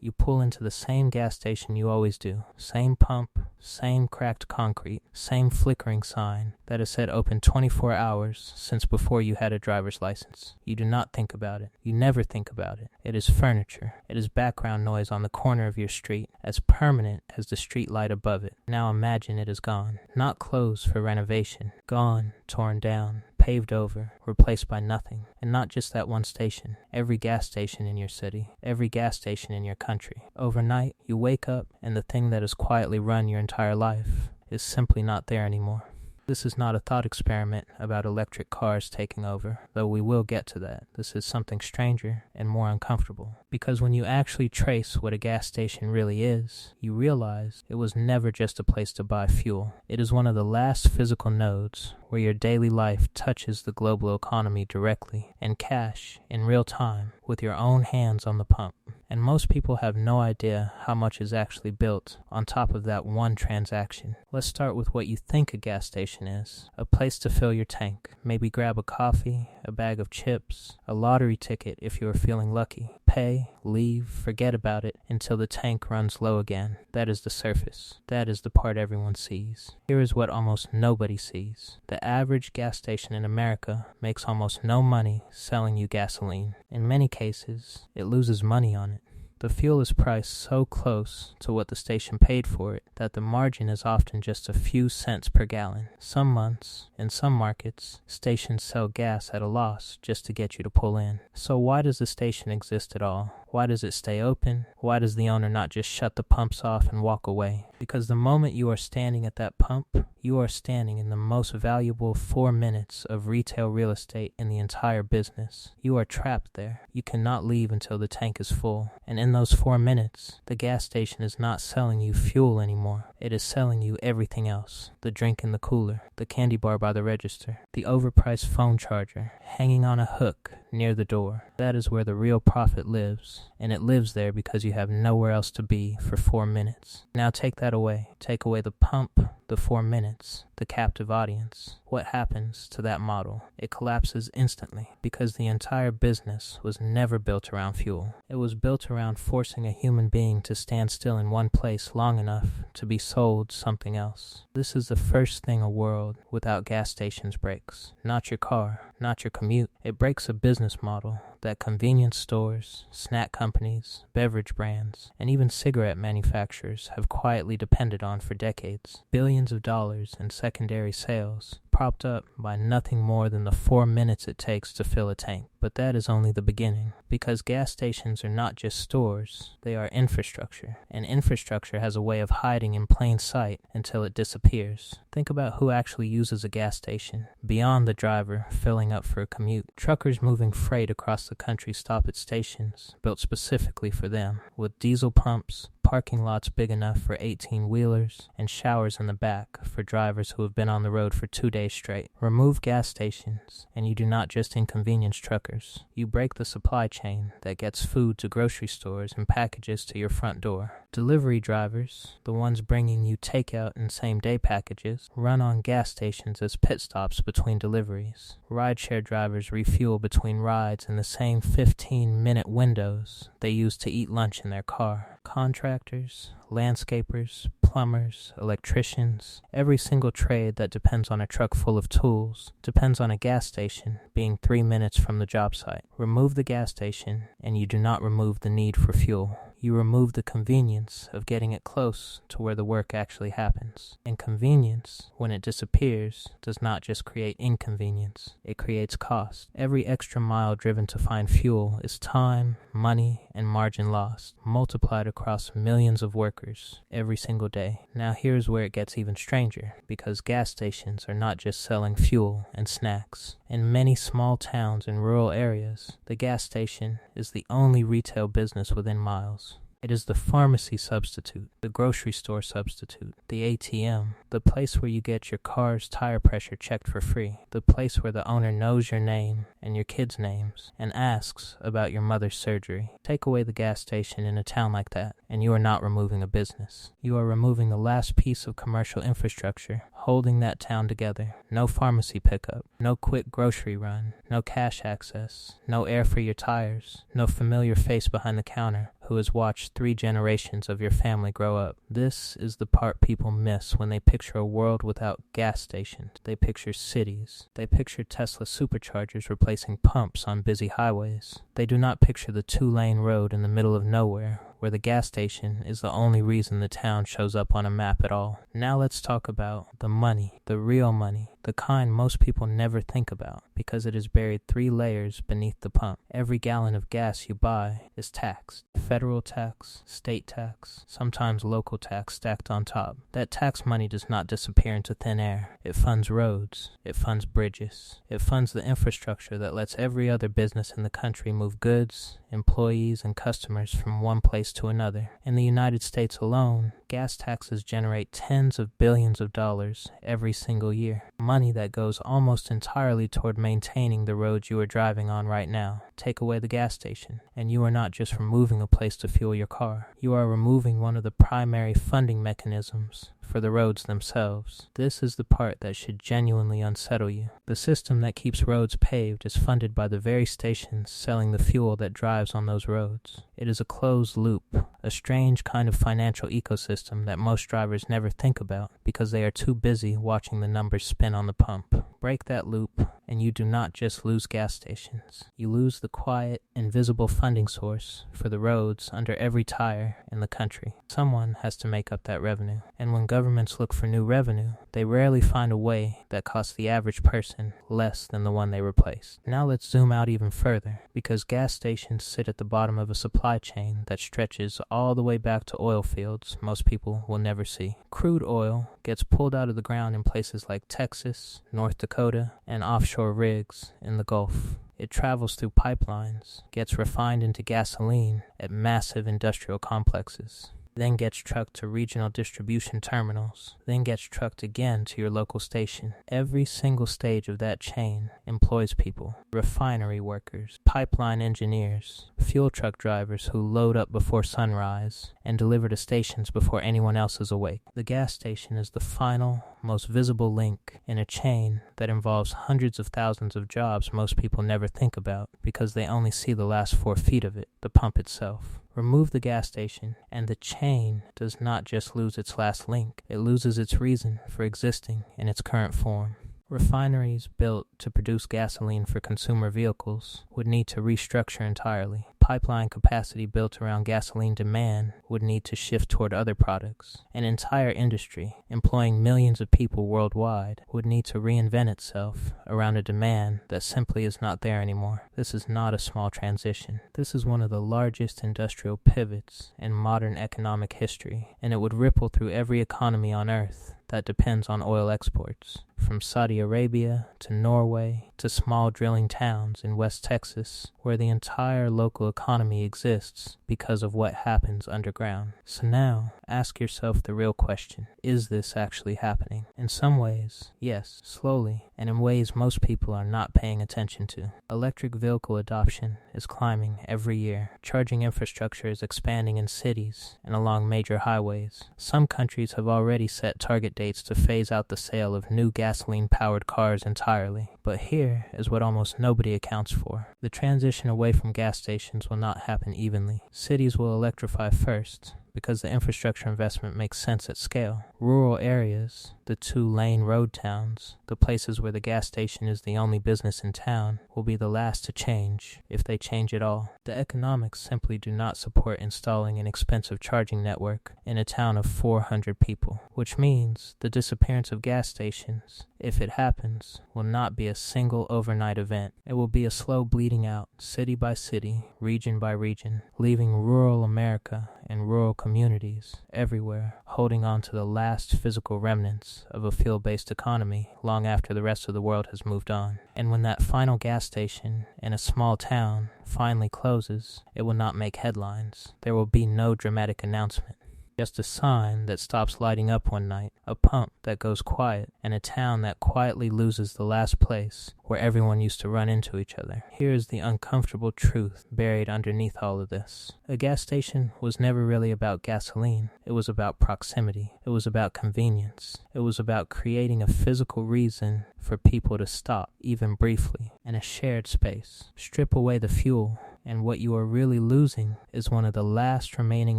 You pull into the same gas station you always do. Same pump, same cracked concrete, same flickering sign that has said open 24 hours since before you had a driver's license. You do not think about it. You never think about it. It is furniture. It is background noise on the corner of your street, as permanent as the street light above it. Now imagine it is gone. Not closed for renovation. Gone, torn down, paved over, replaced by nothing. And not just that one station. Every gas station in your city. Every gas station in your country. Overnight, you wake up and the thing that has quietly run your entire life is simply not there anymore. This is not a thought experiment about electric cars taking over, though we will get to that. This is something stranger and more uncomfortable. Because when you actually trace what a gas station really is, you realize it was never just a place to buy fuel. It is one of the last physical nodes where your daily life touches the global economy directly, and cash, in real time, with your own hands on the pump. And most people have no idea how much is actually built on top of that one transaction. Let's start with what you think a gas station is. A place to fill your tank. Maybe grab a coffee, a bag of chips, a lottery ticket if you are feeling lucky. Pay, leave, forget about it until the tank runs low again. That is the surface. That is the part everyone sees. Here is what almost nobody sees. The average gas station in America makes almost no money selling you gasoline. In many cases, it loses money on it. The fuel is priced so close to what the station paid for it that the margin is often just a few cents per gallon. Some months, in some markets, stations sell gas at a loss just to get you to pull in. So why does the station exist at all? Why does it stay open? Why does the owner not just shut the pumps off and walk away? Because the moment you are standing at that pump, you are standing in the most valuable 4 minutes of retail real estate in the entire business. You are trapped there. You cannot leave until the tank is full. And in those 4 minutes, the gas station is not selling you fuel anymore. It is selling you everything else. The drink in the cooler, the candy bar by the register, the overpriced phone charger hanging on a hook near the door. That is where the real profit lives. And it lives there because you have nowhere else to be for 4 minutes. Now take that away. Take away the pump, the 4 minutes, the captive audience. What happens to that model? It collapses instantly because the entire business was never built around fuel. It was built around forcing a human being to stand still in one place long enough to be sold something else. This is the first thing a world without gas stations breaks. Not your car, not your commute. It breaks a business model that convenience stores, snack companies, beverage brands, and even cigarette manufacturers have quietly depended on for decades. Billions of dollars in secondary sales, propped up by nothing more than the 4 minutes it takes to fill a tank. But that is only the beginning, because gas stations are not just stores, they are infrastructure, and infrastructure has a way of hiding in plain sight until it disappears. Think about who actually uses a gas station, beyond the driver filling up for a commute. Truckers moving freight across the country stop at stations built specifically for them, with diesel pumps, parking lots big enough for 18-wheelers, and showers in the back for drivers who have been on the road for 2 days straight. Remove gas stations, and you do not just inconvenience truckers. You break the supply chain that gets food to grocery stores and packages to your front door. Delivery drivers, the ones bringing you takeout and same-day packages, run on gas stations as pit stops between deliveries. Rideshare drivers refuel between rides in the same 15-minute windows they use to eat lunch in their car. Contractors, landscapers, plumbers, electricians, every single trade that depends on a truck full of tools depends on a gas station being 3 minutes from the job site. Remove the gas station and you do not remove the need for fuel. You remove the convenience of getting it close to where the work actually happens. And convenience, when it disappears, does not just create inconvenience. It creates cost. Every extra mile driven to find fuel is time, money, and margin lost, multiplied across millions of workers every single day. Now here's where it gets even stranger, because gas stations are not just selling fuel and snacks. In many small towns and rural areas, the gas station is the only retail business within miles. It is the pharmacy substitute, the grocery store substitute, the ATM, the place where you get your car's tire pressure checked for free, the place where the owner knows your name and your kids' names and asks about your mother's surgery. Take away the gas station in a town like that, and you are not removing a business. You are removing the last piece of commercial infrastructure holding that town together. No pharmacy pickup, no quick grocery run, no cash access, no air for your tires, no familiar face behind the counter who has watched 3 generations of your family grow up. This is the part people miss when they picture a world without gas stations. They picture cities. They picture Tesla superchargers replacing pumps on busy highways. They do not picture the 2-lane road in the middle of nowhere, where the gas station is the only reason the town shows up on a map at all. Now let's talk about the money, the real money, the kind most people never think about because it is buried 3 layers beneath the pump. Every gallon of gas you buy is taxed. Federal tax, state tax, sometimes local tax stacked on top. That tax money does not disappear into thin air. It funds roads. It funds bridges. It funds the infrastructure that lets every other business in the country move goods, employees, and customers from one place to another. In the United States alone, gas taxes generate tens of billions of dollars every single year. Money that goes almost entirely toward maintaining the roads you are driving on right now. Take away the gas station, and you are not just removing a place to fuel your car. You are removing one of the primary funding mechanisms for the roads themselves. This is the part that should genuinely unsettle you. The system that keeps roads paved is funded by the very stations selling the fuel that drives on those roads. It is a closed loop, a strange kind of financial ecosystem that most drivers never think about because they are too busy watching the numbers spin on the pump. Break that loop, and you do not just lose gas stations. You lose the quiet, invisible funding source for the roads under every tire in the country. Someone has to make up that revenue, and when governments look for new revenue, they rarely find a way that costs the average person less than the one they replaced. Now let's zoom out even further, because gas stations sit at the bottom of a supply chain that stretches all the way back to oil fields most people will never see. Crude oil gets pulled out of the ground in places like Texas, North Dakota, and offshore rigs in the Gulf. It travels through pipelines, gets refined into gasoline at massive industrial complexes, then gets trucked to regional distribution terminals, then gets trucked again to your local station. Every single stage of that chain employs people: refinery workers, pipeline engineers, fuel truck drivers who load up before sunrise and deliver to stations before anyone else is awake. The gas station is the final, most visible link in a chain that involves hundreds of thousands of jobs most people never think about because they only see the last 4 feet of it, the pump itself. Remove the gas station, and the chain does not just lose its last link, it loses its reason for existing in its current form. Refineries built to produce gasoline for consumer vehicles would need to restructure entirely. Pipeline capacity built around gasoline demand would need to shift toward other products. An entire industry, employing millions of people worldwide, would need to reinvent itself around a demand that simply is not there anymore. This is not a small transition. This is one of the largest industrial pivots in modern economic history, and it would ripple through every economy on Earth that depends on oil exports, from Saudi Arabia to Norway to small drilling towns in West Texas, where the entire local economy exists because of what happens underground. So now, ask yourself the real question: is this actually happening? In some ways, yes, slowly, and in ways most people are not paying attention to. Electric vehicle adoption is climbing every year. Charging infrastructure is expanding in cities and along major highways. Some countries have already set target dates to phase out the sale of new gasoline-powered cars entirely. But here is what almost nobody accounts for. The transition away from gas stations will not happen evenly. Cities will electrify first, because the infrastructure investment makes sense at scale. Rural areas, the 2-lane road towns, the places where the gas station is the only business in town, will be the last to change, if they change at all. The economics simply do not support installing an expensive charging network in a town of 400 people, which means the disappearance of gas stations, if it happens, will not be a single overnight event. It will be a slow bleeding out, city by city, region by region, leaving rural America and rural communities everywhere, holding on to the last physical remnants of a fuel-based economy long after the rest of the world has moved on. And when that final gas station in a small town finally closes, it will not make headlines. There will be no dramatic announcement. Just a sign that stops lighting up one night, a pump that goes quiet, and a town that quietly loses the last place where everyone used to run into each other. Here is the uncomfortable truth buried underneath all of this. A gas station was never really about gasoline. It was about proximity. It was about convenience. It was about creating a physical reason for people to stop, even briefly, and a shared space. Strip away the fuel, and what you are really losing is one of the last remaining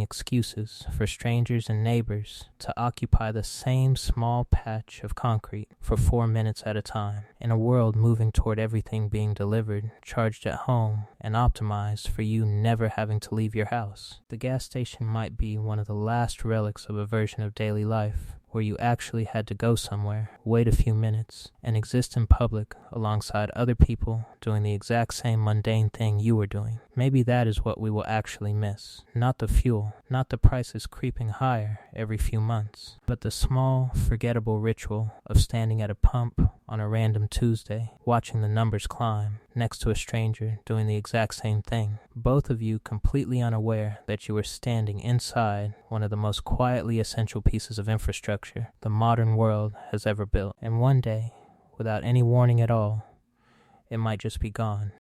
excuses for strangers and neighbors to occupy the same small patch of concrete for 4 minutes at a time. In a world moving toward everything being delivered, charged at home, and optimized for you never having to leave your house, the gas station might be one of the last relics of a version of daily life where you actually had to go somewhere, wait a few minutes, and exist in public alongside other people doing the exact same mundane thing you were doing. Maybe that is what we will actually miss. Not the fuel, not the prices creeping higher every few months, but the small, forgettable ritual of standing at a pump on a random Tuesday, watching the numbers climb, next to a stranger doing the exact same thing. Both of you completely unaware that you were standing inside one of the most quietly essential pieces of infrastructure the modern world has ever built. And one day, without any warning at all, it might just be gone.